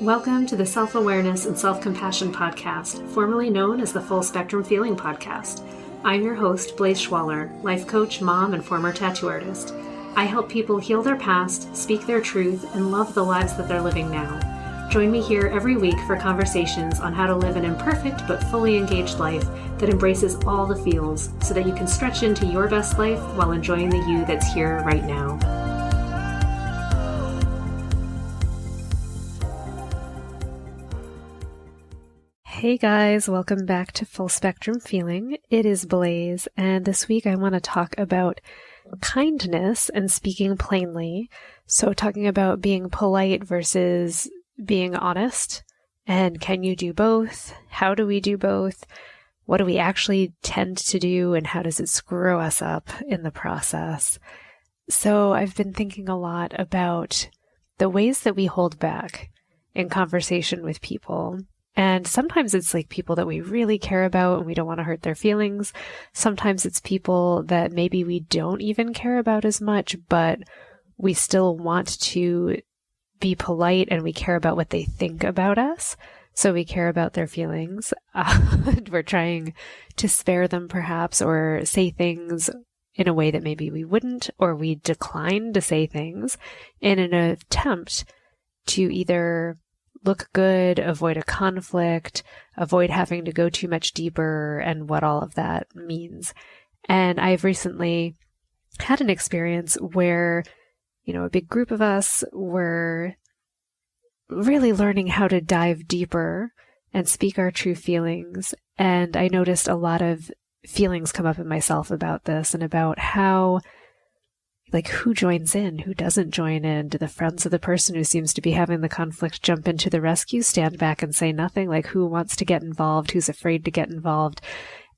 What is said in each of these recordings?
Welcome to the Self-Awareness and Self-Compassion Podcast, formerly known as the Full Spectrum Feeling Podcast. I'm your host, Blaise Schwaller, life coach, mom, and former tattoo artist. I help people heal their past, speak their truth, and love the lives that they're living now. Join me here every week for conversations on how to live an imperfect but fully engaged life that embraces all the feels so that you can stretch into your best life while enjoying the you that's here right now. Hey guys, welcome back to Full Spectrum Feeling. It is Blaise, and this week I want to talk about kindness and speaking plainly. So talking about being polite versus being honest, and can you do both? How do we do both? What do we actually tend to do, and how does it screw us up in the process? So I've been thinking a lot about the ways that we hold back in conversation with people. And sometimes it's like people that we really care about and we don't want to hurt their feelings. Sometimes it's people that maybe we don't even care about as much, but we still want to be polite and we care about what they think about us. So we care about their feelings. We're trying to spare them perhaps, or say things in a way that maybe we wouldn't, or we decline to say things in an attempt to either look good, avoid a conflict, avoid having to go too much deeper, and what all of that means. And I've recently had an experience where, a big group of us were really learning how to dive deeper and speak our true feelings. And I noticed a lot of feelings come up in myself about this and about how, who joins in, who doesn't join in? Do the friends of the person who seems to be having the conflict jump into the rescue, stand back and say nothing? Who wants to get involved? Who's afraid to get involved?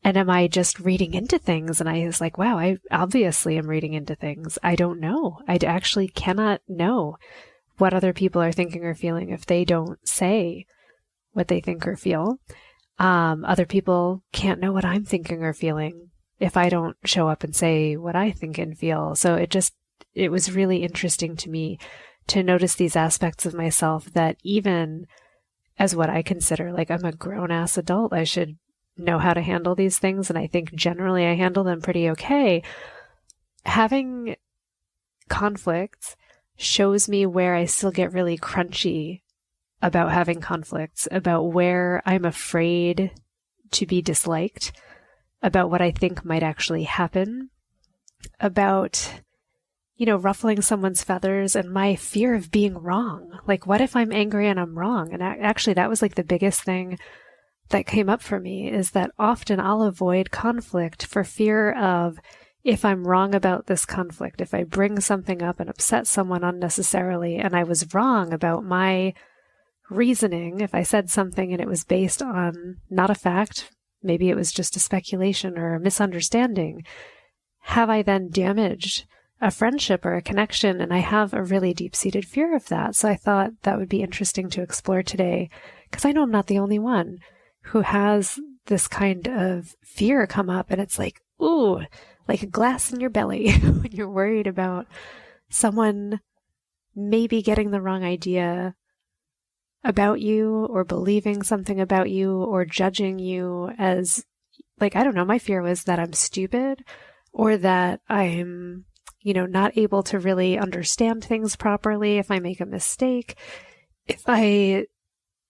And am I just reading into things? And I was like, wow, I obviously am reading into things. I don't know. I actually cannot know what other people are thinking or feeling if they don't say what they think or feel. Other people can't know what I'm thinking or feeling if I don't show up and say what I think and feel. So it was really interesting to me to notice these aspects of myself that even as what I consider, I'm a grown-ass adult, I should know how to handle these things. And I think generally I handle them pretty okay. Having conflicts shows me where I still get really crunchy about having conflicts, about where I'm afraid to be disliked, about what I think might actually happen, about, ruffling someone's feathers and my fear of being wrong. What if I'm angry and I'm wrong? And actually that was the biggest thing that came up for me, is that often I'll avoid conflict for fear of, if I'm wrong about this conflict, if I bring something up and upset someone unnecessarily and I was wrong about my reasoning, if I said something and it was based on not a fact, maybe it was just a speculation or a misunderstanding, have I then damaged a friendship or a connection? And I have a really deep-seated fear of that. So I thought that would be interesting to explore today, because I know I'm not the only one who has this kind of fear come up. And it's ooh, like a glass in your belly when you're worried about someone maybe getting the wrong idea about you, or believing something about you, or judging you as, I don't know, my fear was that I'm stupid, or that I'm, not able to really understand things properly if I make a mistake. If I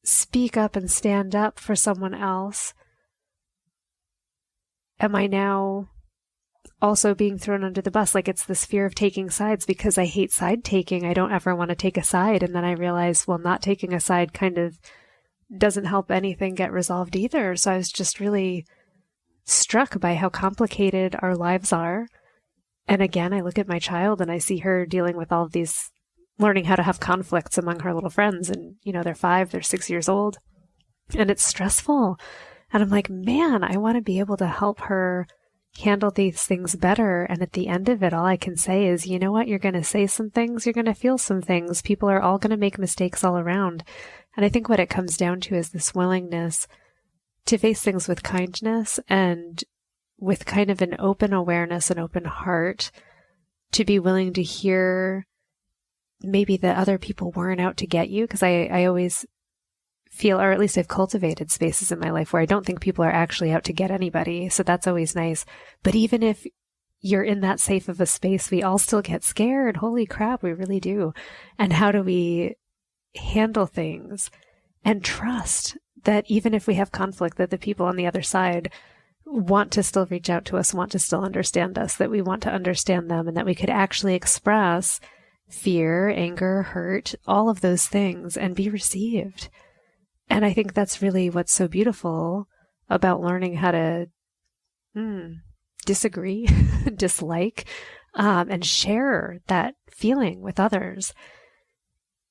speak up and stand up for someone else, am I now also being thrown under the bus? It's this fear of taking sides, because I hate side taking. I don't ever want to take a side. And then I realized, well, not taking a side kind of doesn't help anything get resolved either. So I was just really struck by how complicated our lives are. And again, I look at my child and I see her dealing with all of these, learning how to have conflicts among her little friends. And, they're 5, they're 6 years old, and it's stressful. And I'm like, man, I want to be able to help her handle these things better. And at the end of it, all I can say is, you know what? You're going to say some things. You're going to feel some things. People are all going to make mistakes all around. And I think what it comes down to is this willingness to face things with kindness and with kind of an open awareness, an open heart, to be willing to hear maybe that other people weren't out to get you. Because I always feel, or at least I've cultivated spaces in my life where I don't think people are actually out to get anybody. So that's always nice. But even if you're in that safe of a space, we all still get scared. Holy crap, we really do. And how do we handle things and trust that even if we have conflict, that the people on the other side want to still reach out to us, want to still understand us, that we want to understand them, and that we could actually express fear, anger, hurt, all of those things and be received. And I think that's really what's so beautiful about learning how to disagree, dislike, and share that feeling with others,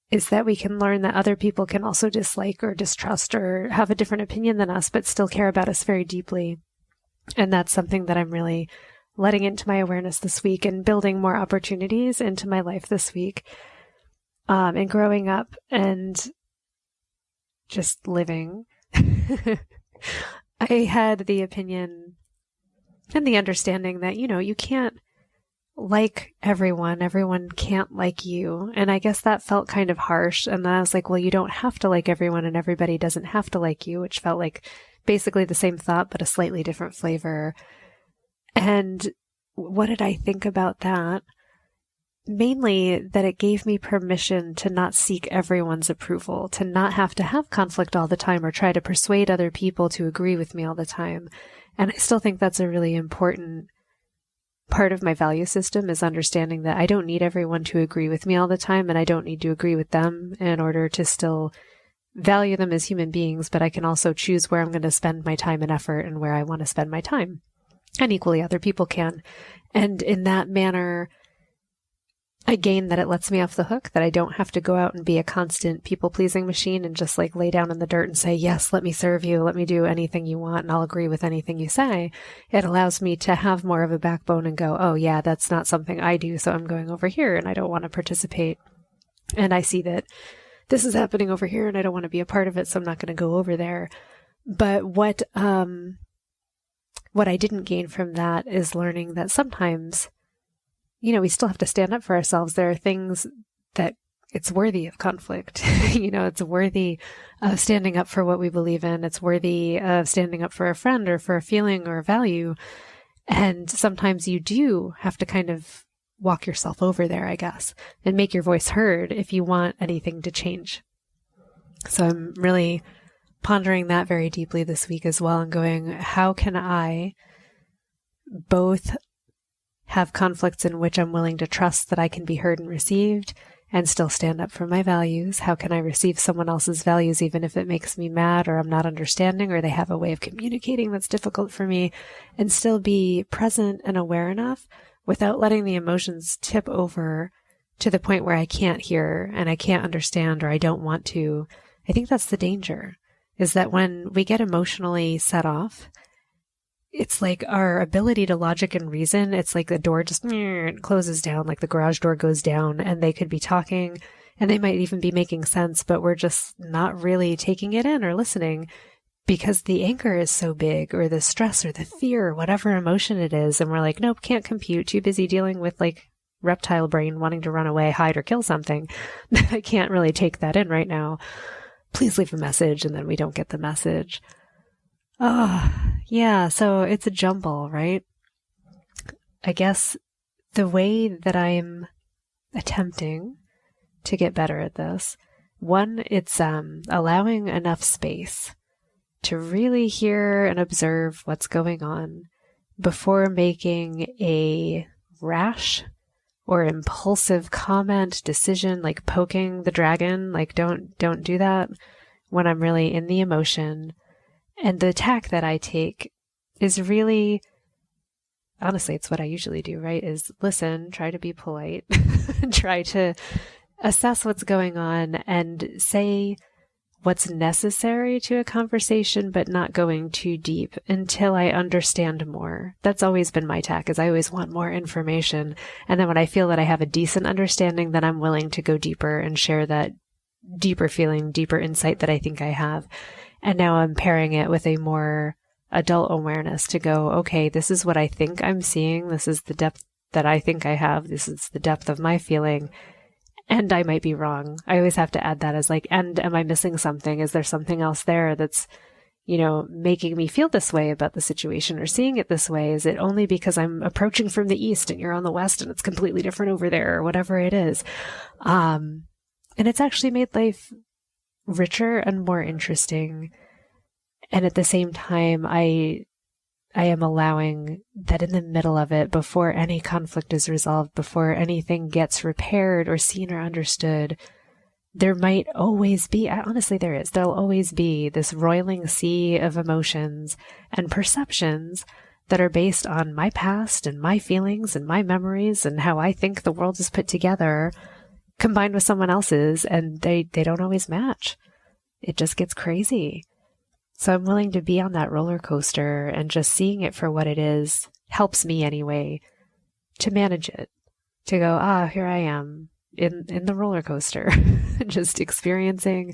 is that we can learn that other people can also dislike or distrust or have a different opinion than us, but still care about us very deeply. And that's something that I'm really letting into my awareness this week and building more opportunities into my life this week. And growing up and just living, I had the opinion and the understanding that, you can't like everyone. Everyone can't like you. And I guess that felt kind of harsh. And then I was like, well, you don't have to like everyone and everybody doesn't have to like you, which felt like basically the same thought, but a slightly different flavor. And what did I think about that? Mainly that it gave me permission to not seek everyone's approval, to not have to have conflict all the time or try to persuade other people to agree with me all the time. And I still think that's a really important part of my value system, is understanding that I don't need everyone to agree with me all the time, and I don't need to agree with them in order to still value them as human beings, but I can also choose where I'm going to spend my time and effort and where I want to spend my time. And equally, other people can. And in that manner, I gain that it lets me off the hook, that I don't have to go out and be a constant people-pleasing machine and just like lay down in the dirt and say, yes, let me serve you, let me do anything you want, and I'll agree with anything you say. It allows me to have more of a backbone and go, oh yeah, that's not something I do, so I'm going over here and I don't want to participate. And I see that this is happening over here and I don't want to be a part of it, so I'm not going to go over there. But what I didn't gain from that is learning that sometimes, we still have to stand up for ourselves. There are things that it's worthy of conflict. It's worthy of standing up for what we believe in. It's worthy of standing up for a friend or for a feeling or a value. And sometimes you do have to kind of walk yourself over there, I guess, and make your voice heard if you want anything to change. So I'm really pondering that very deeply this week as well, and going, how can I both have conflicts in which I'm willing to trust that I can be heard and received and still stand up for my values? How can I receive someone else's values even if it makes me mad or I'm not understanding or they have a way of communicating that's difficult for me, and still be present and aware enough without letting the emotions tip over to the point where I can't hear and I can't understand or I don't want to? I think that's the danger, is that when we get emotionally set off, it's like our ability to logic and reason, it's like the door just closes down, like the garage door goes down, and they could be talking and they might even be making sense, but we're just not really taking it in or listening because the anger is so big, or the stress or the fear, or whatever emotion it is. And we're like, nope, can't compute, too busy dealing with like reptile brain wanting to run away, hide, or kill something. I can't really take that in right now. Please leave a message. And then we don't get the message. Oh, yeah. So it's a jumble, right? I guess the way that I'm attempting to get better at this, one, it's allowing enough space to really hear and observe what's going on before making a rash or impulsive comment, decision, like poking the dragon. Like don't do that when I'm really in the emotion. And the tack that I take is really, honestly, it's what I usually do, right? Is listen, try to be polite, try to assess what's going on and say what's necessary to a conversation, but not going too deep until I understand more. That's always been my tack, is I always want more information. And then when I feel that I have a decent understanding, then I'm willing to go deeper and share that deeper feeling, deeper insight that I think I have. And now I'm pairing it with a more adult awareness to go, okay, this is what I think I'm seeing. This is the depth that I think I have. This is the depth of my feeling. And I might be wrong. I always have to add that as like, and am I missing something? Is there something else there that's, making me feel this way about the situation or seeing it this way? Is it only because I'm approaching from the east and you're on the west and it's completely different over there or whatever it is? And it's actually made life richer and more interesting. And at the same time, I am allowing that in the middle of it, before any conflict is resolved, before anything gets repaired or seen or understood, there might always be, honestly, there'll always be this roiling sea of emotions and perceptions that are based on my past and my feelings and my memories and how I think the world is put together, combined with someone else's, and they don't always match. It just gets crazy. So I'm willing to be on that roller coaster, and just seeing it for what it is helps me anyway to manage it, to go, here I am in the roller coaster, just experiencing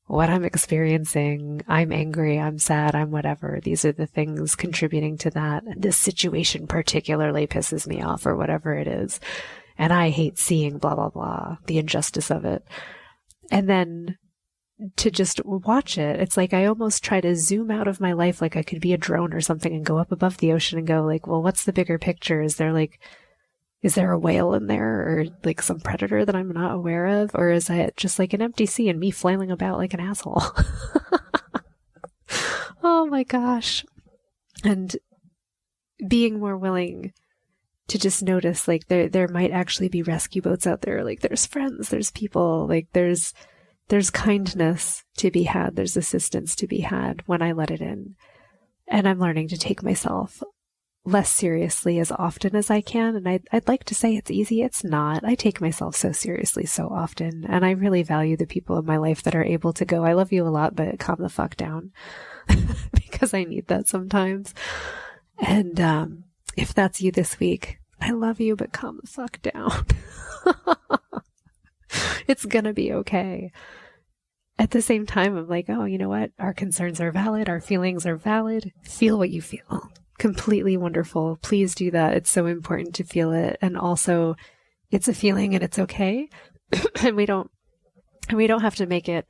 what I'm experiencing. I'm angry, I'm sad, I'm whatever. These are the things contributing to that. And this situation particularly pisses me off or whatever it is. And I hate seeing blah, blah, blah, the injustice of it. And then to just watch it, it's like I almost try to zoom out of my life like I could be a drone or something and go up above the ocean and go like, well, what's the bigger picture? Is there a whale in there or like some predator that I'm not aware of? Or is it just like an empty sea and me flailing about like an asshole? Oh my gosh. And being more willing to just notice like there might actually be rescue boats out there. Like there's friends, there's people, like there's kindness to be had. There's assistance to be had when I let it in. And I'm learning to take myself less seriously as often as I can. And I'd like to say it's easy. It's not. I take myself so seriously so often. And I really value the people in my life that are able to go, I love you a lot, but calm the fuck down. Because I need that sometimes. And if that's you this week, I love you, but calm the fuck down. It's gonna be okay. At the same time, I'm like, oh, you know what? Our concerns are valid. Our feelings are valid. Feel what you feel. Completely wonderful. Please do that. It's so important to feel it. And also, it's a feeling and it's okay. And we don't have to make it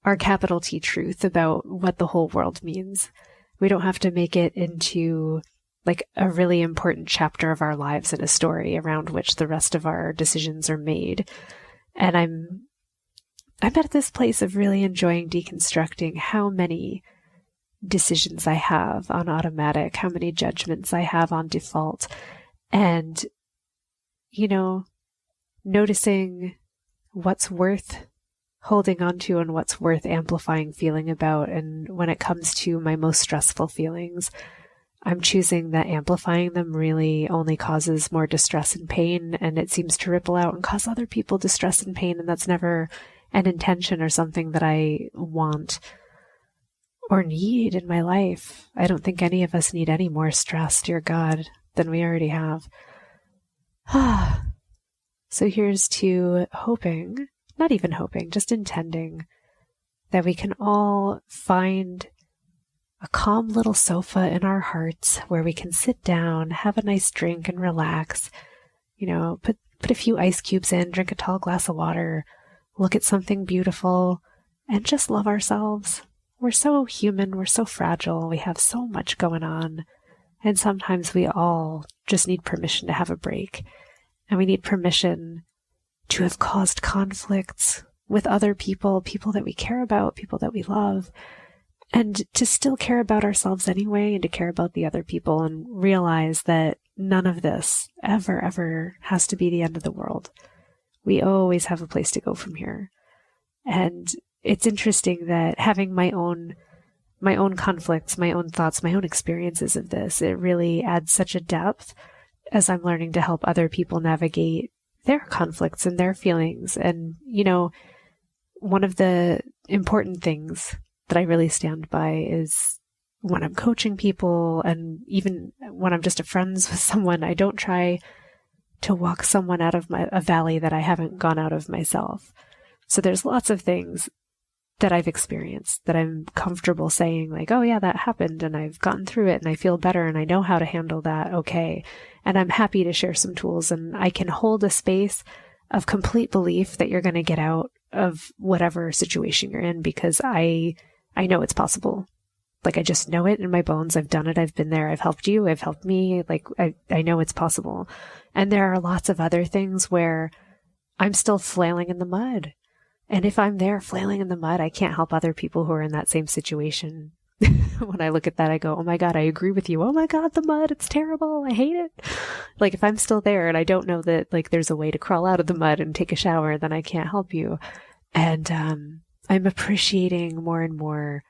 our capital T truth about what the whole world means. We don't have to make it into like a really important chapter of our lives in a story around which the rest of our decisions are made. And I'm at this place of really enjoying deconstructing how many decisions I have on automatic, how many judgments I have on default, and, noticing what's worth holding on to and what's worth amplifying feeling about. And when it comes to my most stressful feelings, I'm choosing that amplifying them really only causes more distress and pain, and it seems to ripple out and cause other people distress and pain, and that's never an intention or something that I want or need in my life. I don't think any of us need any more stress, dear God, than we already have. So here's to hoping, not even hoping, just intending that we can all find a calm little sofa in our hearts where we can sit down, have a nice drink and relax, put a few ice cubes in, drink a tall glass of water, look at something beautiful, and just love ourselves. We're so human, we're so fragile, we have so much going on, and sometimes we all just need permission to have a break, and we need permission to have caused conflicts with other people that we care about, people that we love, and to still care about ourselves anyway, and to care about the other people, and realize that none of this ever has to be the end of the world. We always have a place to go from here. And it's interesting that having my own conflicts, my own thoughts, my own experiences of this, it really adds such a depth as I'm learning to help other people navigate their conflicts and their feelings. And, one of the important things that I really stand by is when I'm coaching people, and even when I'm just friends with someone, I don't try to walk someone out of a valley that I haven't gone out of myself. So there's lots of things that I've experienced that I'm comfortable saying like, oh yeah, that happened and I've gotten through it and I feel better and I know how to handle that. Okay. And I'm happy to share some tools, and I can hold a space of complete belief that you're going to get out of whatever situation you're in, because I know it's possible. Like, I just know it in my bones. I've done it. I've been there. I've helped you. I've helped me. Like, I know it's possible. And there are lots of other things where I'm still flailing in the mud. And if I'm there flailing in the mud, I can't help other people who are in that same situation. When I look at that, I go, oh my God, I agree with you. Oh my God, the mud, it's terrible. I hate it. Like, if I'm still there and I don't know that, like, there's a way to crawl out of the mud and take a shower, then I can't help you. And I'm appreciating more and more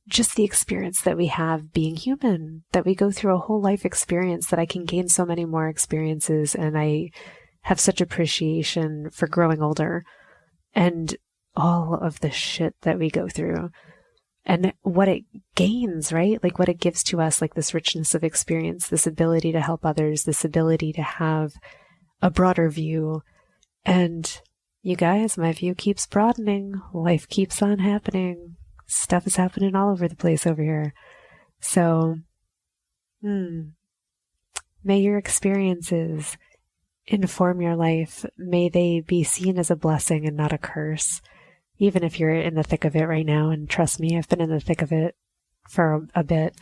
just the experience that we have being human, that we go through a whole life experience, that I can gain so many more experiences. And I have such appreciation for growing older and all of the shit that we go through and what it gains, right? Like, what it gives to us, like this richness of experience, this ability to help others, this ability to have a broader view. And you guys, my view keeps broadening. Life keeps on happening. Stuff is happening all over the place over here. So, may your experiences inform your life. May they be seen as a blessing and not a curse, even if you're in the thick of it right now. And trust me, I've been in the thick of it for a bit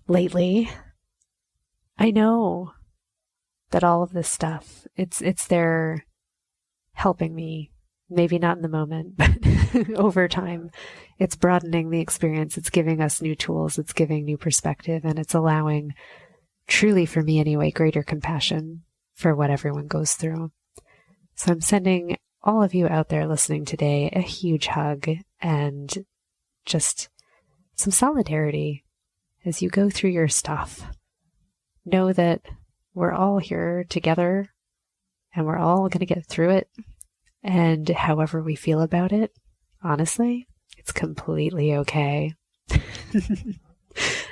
lately. I know that all of this stuff, it's there helping me. Maybe not in the moment, but over time, it's broadening the experience. It's giving us new tools. It's giving new perspective, and it's allowing, truly for me anyway, greater compassion for what everyone goes through. So I'm sending all of you out there listening today a huge hug and just some solidarity as you go through your stuff. Know that we're all here together and we're all going to get through it. And however we feel about it, honestly, it's completely okay.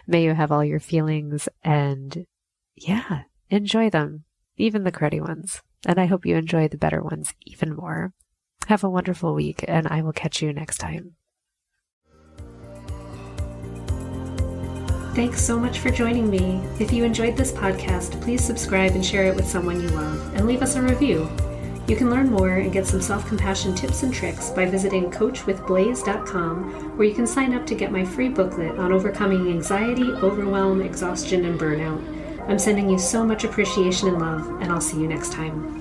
May you have all your feelings and, yeah, enjoy them, even the cruddy ones. And I hope you enjoy the better ones even more. Have a wonderful week, and I will catch you next time. Thanks so much for joining me. If you enjoyed this podcast, please subscribe and share it with someone you love, and leave us a review. You can learn more and get some self-compassion tips and tricks by visiting coachwithblaze.com, where you can sign up to get my free booklet on overcoming anxiety, overwhelm, exhaustion, and burnout. I'm sending you so much appreciation and love, and I'll see you next time.